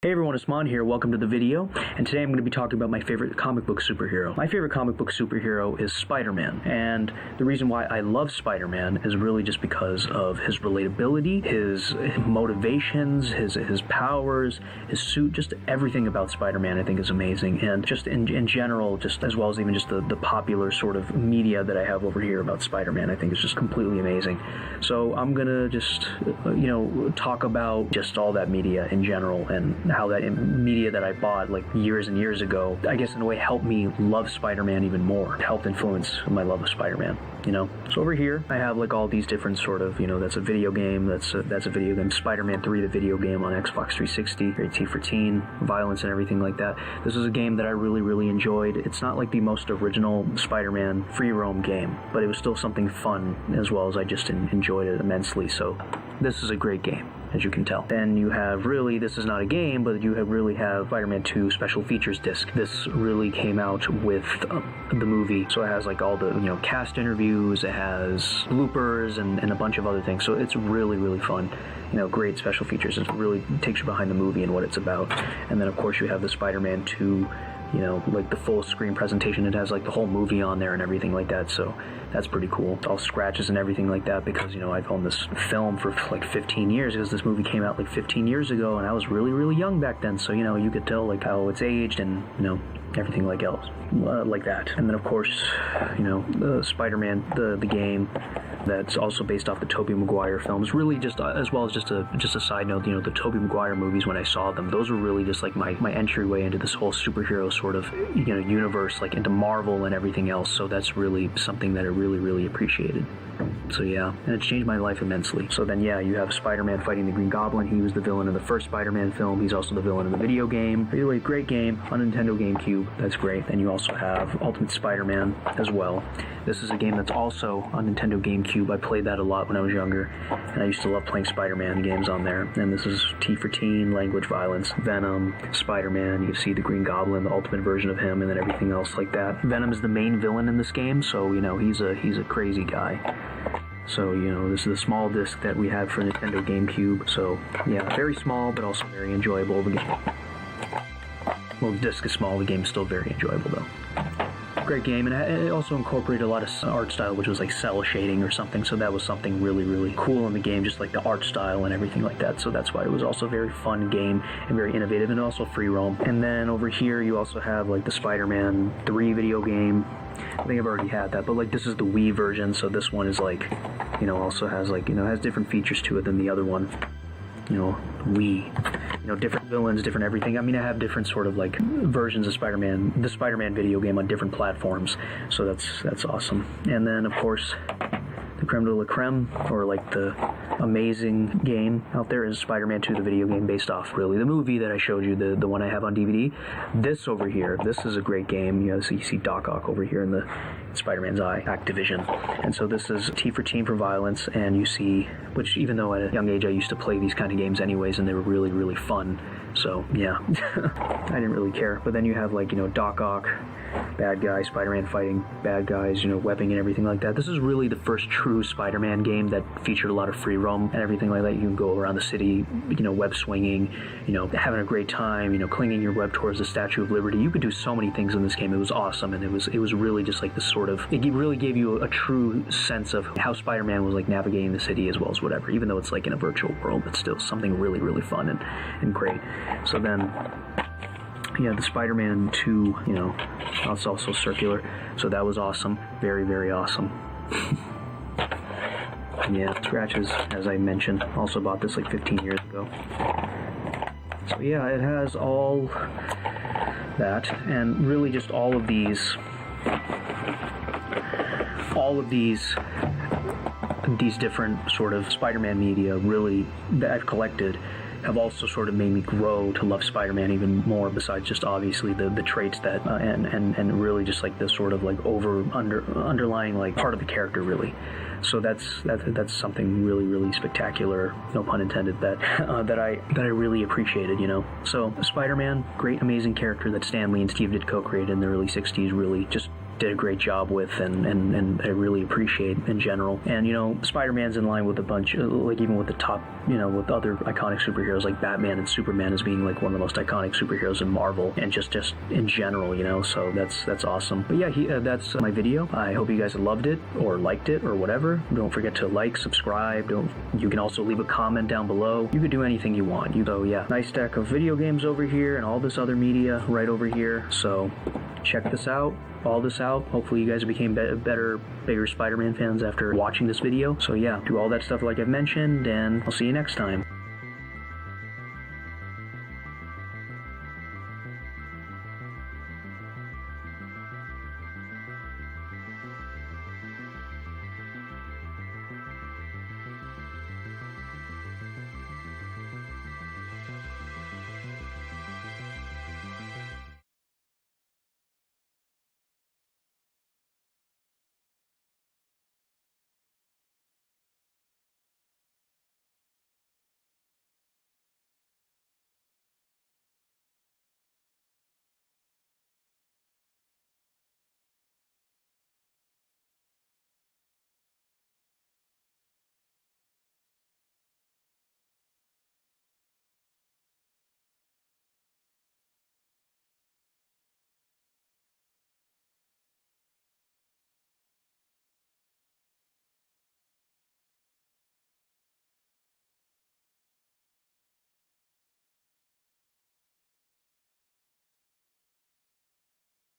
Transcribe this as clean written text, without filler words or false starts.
Hey everyone, it's Mon here. Welcome to the video. And today I'm going to be talking about my favorite comic book superhero. My favorite comic book superhero is Spider-Man. And the reason why I love Spider-Man is really just because of his relatability, his motivations, his powers, his suit, just everything about Spider-Man I think is amazing. And just in general, just as well as even just the popular sort of media that I have over here about Spider-Man, I think is just completely amazing. So I'm going to just, talk about just all that media in general and how that media that I bought like years and years ago, I guess in a way helped me love Spider-Man even more. It helped influence my love of Spider-Man, So over here, I have like all these different sort of, that's a video game, that's a video game, Spider-Man 3, the video game on Xbox 360, very T for teen, violence and everything like that. This is a game that I really, really enjoyed. It's not like the most original Spider-Man free roam game, but it was still something fun as well as I just enjoyed it immensely. So this is a great game, as you can tell. Then you have this is not a game, but you really have Spider-Man 2 Special Features Disc. This really came out with the movie, so it has like all the, cast interviews, it has bloopers and a bunch of other things, so it's really, really fun. Great special features. It really takes you behind the movie and what it's about. And then of course you have the Spider-Man 2, like the full screen presentation. It has like the whole movie on there and everything like that, so that's pretty cool. All scratches and everything like that because, I've owned this film for like 15 years because this movie came out like 15 years ago and I was really, really young back then, so, you could tell like how it's aged and, everything like else, like that. And then of course, the Spider-Man, the game that's also based off the Tobey Maguire films, really just as well as just a side note, the Tobey Maguire movies, when I saw them, those were really just like my entryway into this whole superhero sort of universe, like into Marvel and everything else. So that's really something that I really, really appreciated. So yeah, and it's changed my life immensely. So then yeah, you have Spider-Man fighting the Green Goblin. He was the villain in the first Spider-Man film. He's also the villain in the video game. Either way, great game on Nintendo GameCube. That's great. Then you also have Ultimate Spider-Man as well. This is a game that's also on Nintendo GameCube. I played that a lot when I was younger, and I used to love playing Spider-Man games on there. And this is T for teen, language, violence, Venom, Spider-Man. You see the Green Goblin, the ultimate version of him, and then everything else like that. Venom is the main villain in this game, so he's a crazy guy. So, this is a small disc that we have for Nintendo GameCube. So, yeah, very small, but also very enjoyable. Well, the disc is small, the game is still very enjoyable, though. Great game, and it also incorporated a lot of art style, which was like cell shading or something, so that was something really, really cool in the game, just like the art style and everything like that, so that's why it was also a very fun game and very innovative, and also free roam. And then over here you also have like the Spider-Man 3 video game. I think I've already had that, but like this is the Wii version, so this one is like, also has like, has different features to it than the other one. Wii, different villains, different everything. I mean, I have different sort of like versions of Spider-Man, the Spider-Man video game on different platforms, so that's awesome. And then of course, the creme de la creme, or like the amazing game out there, is Spider-Man 2, the video game based off really the movie that I showed you, the one I have on DVD. This over here, this is a great game. So you see Doc Ock over here in the Spider-Man's eye, Activision. And so this is T for teen for violence, and you see, which even though at a young age I used to play these kind of games anyways, and they were really, really fun. So yeah, I didn't really care. But then you have like, Doc Ock, bad guy, Spider-Man fighting bad guys, webbing and everything like that. This is really the first true Spider-Man game that featured a lot of free roam and everything like that. You can go around the city, web swinging, having a great time, clinging your web towards the Statue of Liberty. You could do so many things in this game. It was awesome, and it was really just like this sort of, it really gave you a true sense of how Spider-Man was like navigating the city as well as whatever, even though it's like in a virtual world, but still something really, really fun and great. So then, yeah, the Spider-Man 2, it's also circular, so that was awesome. Very, very awesome. Yeah, scratches, as I mentioned. Also bought this like 15 years ago. So yeah, it has all that, and really just all of these different sort of Spider-Man media really that I've collected have also sort of made me grow to love Spider-Man even more, besides just obviously the traits that and really just like this sort of like underlying like part of the character really. So that's something really, really spectacular, no pun intended, that I really appreciated, So Spider-Man, great, amazing character that Stan Lee and Steve Ditko created in the early 60s, really just did a great job with, and I really appreciate in general. And you know, Spider-Man's in line with a bunch, like even with the top, you know, with other iconic superheroes like Batman and Superman as being like one of the most iconic superheroes in Marvel, and just in general, you know. So that's awesome. But yeah, that's my video. I hope you guys loved it or liked it or whatever. Don't forget to like, subscribe. You can also leave a comment down below. You could do anything you want. So yeah, nice stack of video games over here and all this other media right over here. So check this out, all this out. Hopefully you guys became bigger Spider-Man fans after watching this video. So yeah, do all that stuff like I've mentioned, and I'll see you next time.